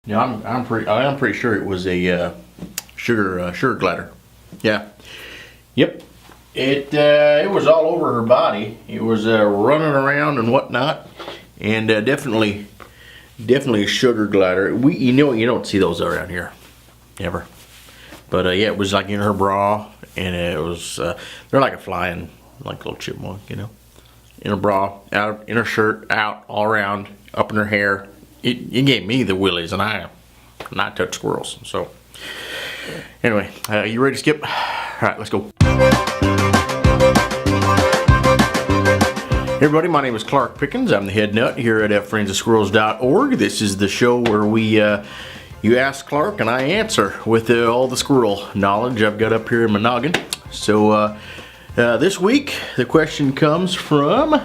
Yeah, I'm pretty sure it was a sugar glider. Yeah. Yep. It was all over her body. It was running around and whatnot, and definitely a sugar glider. You don't see those around here, ever. But yeah, it was like in her bra, and it was they're like a flying, like a little chipmunk, in her bra, out in her shirt, out all around, up in her hair. It gave me the willies, and I not touch squirrels. So anyway, you ready to skip? All right, let's go. Hey everybody, my name is Clark Pickens. I'm the head nut here at friendsofsquirrels.org. This is the show where we you ask Clark and I answer with all the squirrel knowledge I've got up here in my noggin. So this week the question comes from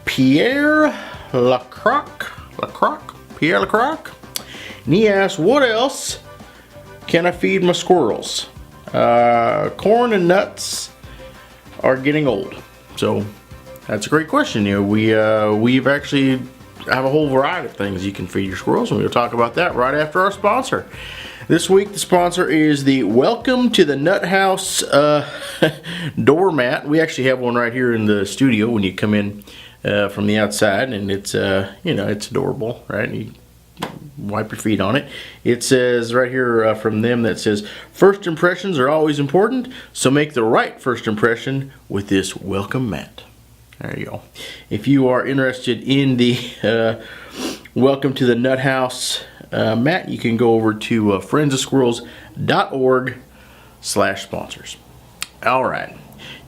Pierre Lacroix, and he asks, what else can I feed my squirrels? Corn and nuts are getting old. So that's a great question. We've actually have a whole variety of things you can feed your squirrels, and we'll talk about that right after our sponsor. This week the sponsor is the Welcome to the Nut House doormat. We actually have one right here in the studio when you come in from the outside, and it's it's adorable, right? You wipe your feet on it. It says right here from them that says, first impressions are always important, so make the right first impression with this welcome mat. There you go. If you are interested in the Welcome to the Nut House mat, you can go over to friendsofsquirrels.org/sponsors. All right.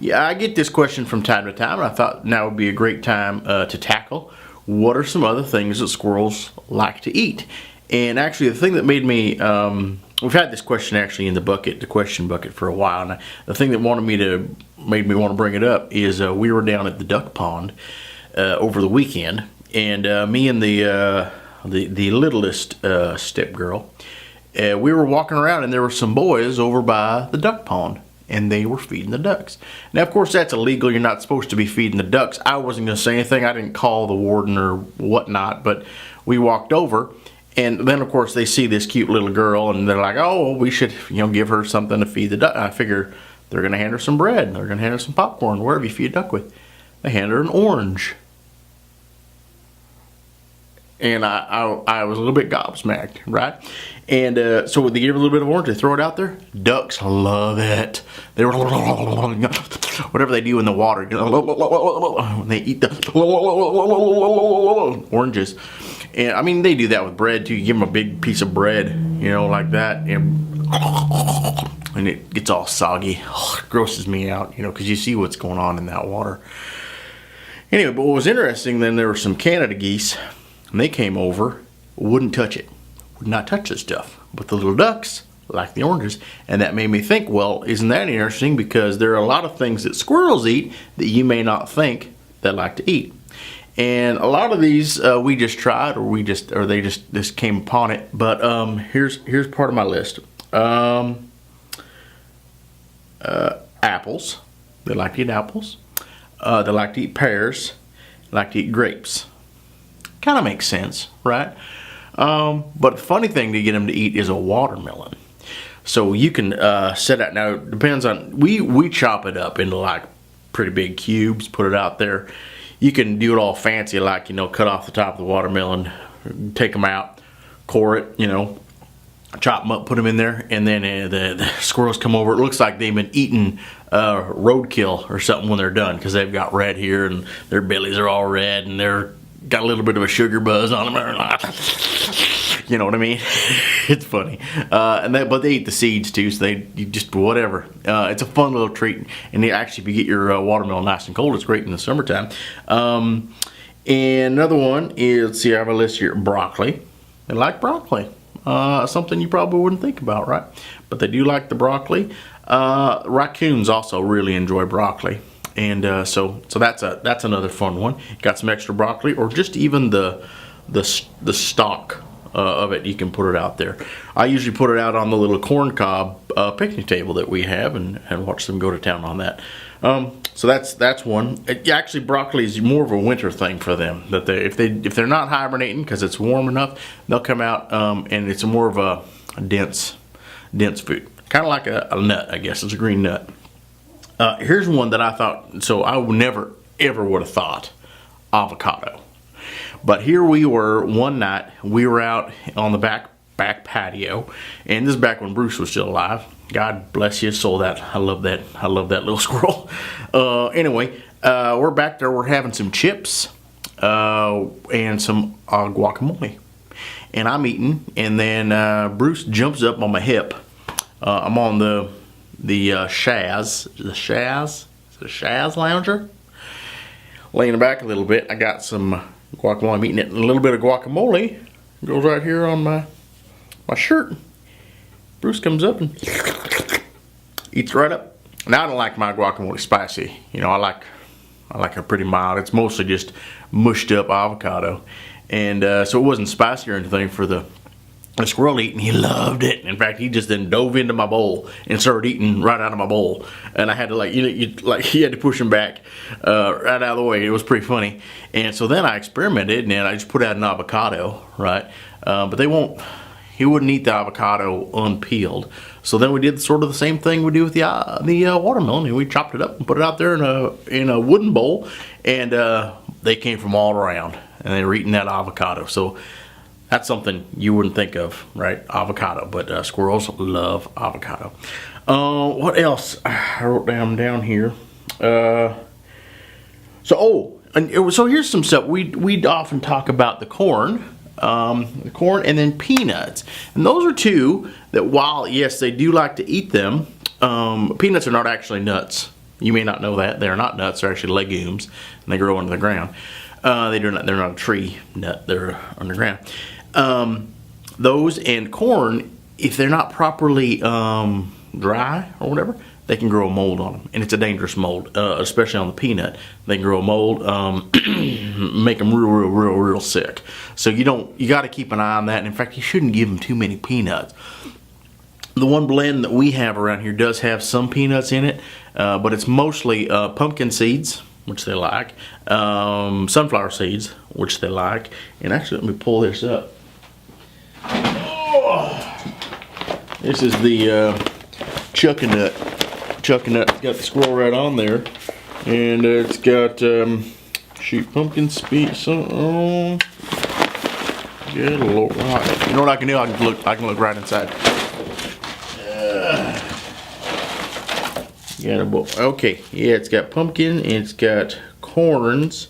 Yeah, I get this question from time to time, and I thought now would be a great time to tackle what are some other things that squirrels like to eat. And actually, the thing that made me we've had this question actually in the question bucket for a while, and the thing that made me want to bring it up is we were down at the duck pond over the weekend, and me and the littlest step girl, we were walking around, and there were some boys over by the duck pond, and they were feeding the ducks. Now, of course, that's illegal. You're not supposed to be feeding the ducks. I wasn't going to say anything. I didn't call the warden or whatnot, but we walked over. And then, of course, they see this cute little girl, and they're like, oh, we should, give her something to feed the duck. I figure they're going to hand her some bread. They're going to hand her some popcorn, whatever you feed a duck with. They hand her an orange. And I was a little bit gobsmacked, right? And so they give her a little bit of orange. They throw it out there. Ducks love it. They were whatever they do in the water. When they eat the oranges. And I mean, they do that with bread too. You give them a big piece of bread, like that, and it gets all soggy. It grosses me out, because you see what's going on in that water. Anyway, but what was interesting then, there were some Canada geese, and they came over, wouldn't touch it, would not touch this stuff. But the little ducks like the oranges, and that made me think, well, isn't that interesting? Because there are a lot of things that squirrels eat that you may not think they like to eat. And a lot of these we just tried, or they just came upon it. But here's part of my list. Apples. They like to eat apples. They like to eat pears. They like to eat grapes. Kind of makes sense, right? But the funny thing to get them to eat is a watermelon. So you can set out. Now it depends on. We chop it up into like pretty big cubes. Put it out there. You can do it all fancy, like, cut off the top of the watermelon, take them out, core it, chop them up, put them in there, and then the squirrels come over. It looks like they've been eating roadkill or something when they're done, because they've got red here, and their bellies are all red, and they're got a little bit of a sugar buzz on them. You know what I mean? It's funny. But they eat the seeds too, so you just whatever. It's a fun little treat, and actually, if you get your watermelon nice and cold, it's great in the summertime. And another one is, let's see, I have a list here. Broccoli. They like broccoli. Something you probably wouldn't think about, right? But they do like the broccoli. Raccoons also really enjoy broccoli. And so that's another fun one. Got some extra broccoli, or just even the stalk of it, you can put it out there. I usually put it out on the little corn cob picnic table that we have, and watch them go to town on that. So that's one. Actually, broccoli is more of a winter thing for them. That if they're not hibernating because it's warm enough, they'll come out, and it's more of a dense food, kind of like a nut, I guess. It's a green nut. Here's one that I thought. So I would never ever would have thought avocado. But here we were one night. We were out on the back patio, and this is back when Bruce was still alive. God bless his soul. That I love that little squirrel. Anyway, we're back there. We're having some chips and some guacamole, and I'm eating. And then Bruce jumps up on my hip. I'm on the Shaz lounger, laying back a little bit. I got some guacamole. I'm eating it. And a little bit of guacamole goes right here on my shirt. Bruce comes up and eats right up. Now I don't like my guacamole spicy. You know, I like it pretty mild. It's mostly just mushed up avocado, and so it wasn't spicy or anything for the squirrel eating. He loved it. In fact, he just then dove into my bowl and started eating right out of my bowl, and I had to he had to push him back right out of the way. It was pretty funny. And so then I experimented, and then I just put out an avocado, right? But he wouldn't eat the avocado unpeeled. So then we did sort of the same thing we do with the watermelon, and we chopped it up and put it out there in a wooden bowl, and they came from all around, and they were eating that avocado. So that's something you wouldn't think of, right? Avocado, but squirrels love avocado. What else? I wrote down here. So here's some stuff. We'd often talk about the corn and then peanuts, and those are two that, while yes they do like to eat them, peanuts are not actually nuts. You may not know that. They're not nuts. They're actually legumes, and they grow under the ground. They're not a tree nut. They're underground. Those and corn, if they're not properly dry or whatever, they can grow a mold on them, and it's a dangerous mold, especially on the peanut. They can grow a mold, make them real sick. So you got to keep an eye on that. And in fact, you shouldn't give them too many peanuts. The one blend that we have around here does have some peanuts in it, but it's mostly pumpkin seeds, which they like, sunflower seeds, which they like. And actually, let me pull this up. This is the chuckanut. Chuckanut got the squirrel right on there, and it's got pumpkin spice. Good Lord! You know what I can do? I can look right inside. Okay, yeah, it's got pumpkin, and it's got corns.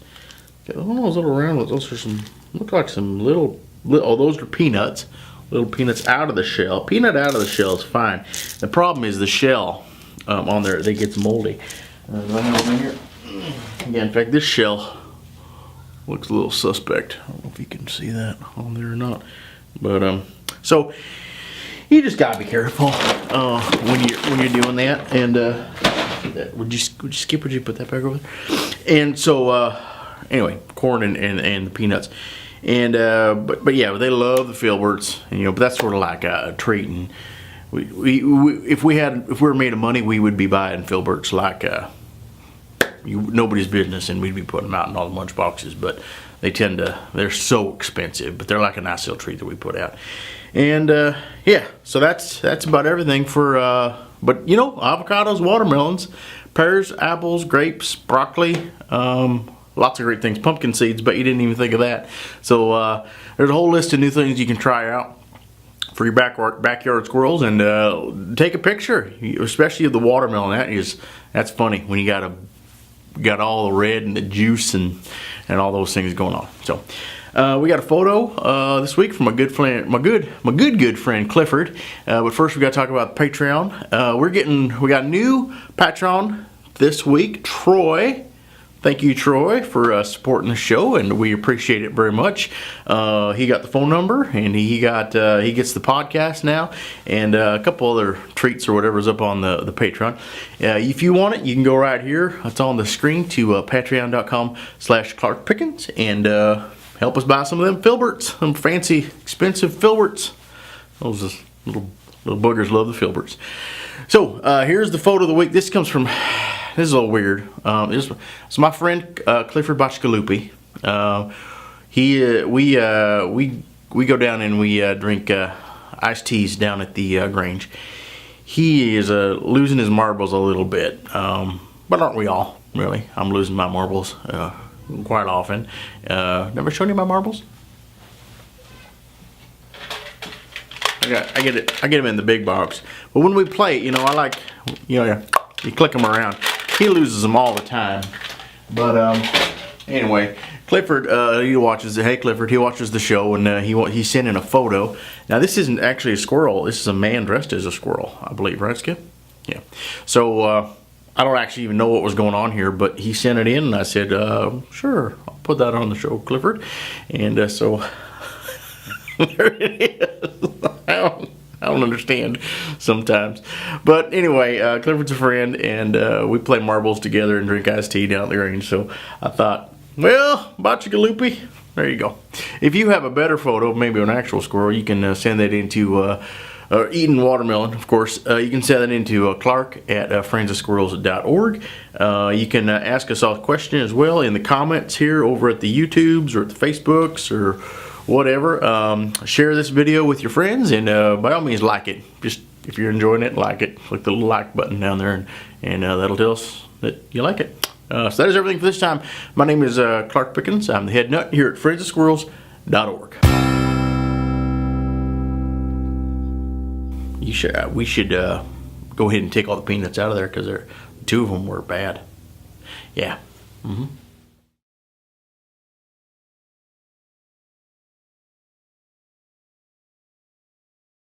Got all those little round ones. Those are some, look like some little. Oh, those are peanuts. Little peanuts out of the shell. Peanut out of the shell is fine. The problem is the shell on there. They get moldy. Here. Yeah, in fact, this shell looks a little suspect. I don't know if you can see that on there or not. But so you just gotta be careful when you're doing that. And would you skip? Would you put that back over there? And so anyway, corn and the peanuts. And but yeah, they love the filberts, and but that's sort of like a treat. And if we were made of money, we would be buying filberts like nobody's business, and we'd be putting them out in all the lunch boxes. But they're so expensive, but they're like a nice little treat that we put out. And yeah, so that's about everything for. But avocados, watermelons, pears, apples, grapes, broccoli. Lots of great things. Pumpkin seeds, but you didn't even think of that. So there's a whole list of new things you can try out for your backyard squirrels, and take a picture, especially of the watermelon. That's funny when you got all the red and the juice and all those things going on. So we got a photo this week from my good friend, my good friend Clifford. But first we got to talk about Patreon. We got a new patron this week, Troy. Thank you, Troy, for supporting the show, and we appreciate it very much. He got the phone number, and he gets the podcast now, and a couple other treats or whatever's up on the Patreon. If you want it, you can go right here. It's on the screen to patreon.com/Clark Pickens, and help us buy some of them filberts, some fancy, expensive filberts. Those little boogers love the filberts. So here's the photo of the week. This comes from, this is a little weird. It's my friend Clifford Bachkalupi. We go down and we drink iced teas down at the Grange. He is losing his marbles a little bit, but aren't we all, really? I'm losing my marbles quite often. Never shown you my marbles? I get them in the big box. But when we play, you know, I like, you know, you click them around. He loses them all the time. But anyway, Clifford, he watches. Hey, Clifford, he watches the show, and he sent in a photo. Now, this isn't actually a squirrel. This is a man dressed as a squirrel, I believe, right, Skip? Yeah. So I don't actually even know what was going on here, but he sent it in, and I said, sure, I'll put that on the show, Clifford. And so there it is. I don't understand sometimes. But anyway, Clifford's a friend, and we play marbles together and drink iced tea down at the Grange. So I thought, well, Bachkalupi, there you go. If you have a better photo, maybe an actual squirrel, you can send that into eating watermelon, of course. You can send that into Clark at friendsofsquirrels.org. You can ask us all a question as well in the comments here over at the YouTubes or at the Facebooks or whatever. Share this video with your friends, and by all means like it. Just if you're enjoying it, like it. Click the little like button down there, and that'll tell us that you like it. So that is everything for this time. My name is Clark Pickens. I'm the head nut here at friendsofsquirrels.org. We should go ahead and take all the peanuts out of there because two of them were bad. Yeah. Mm-hmm.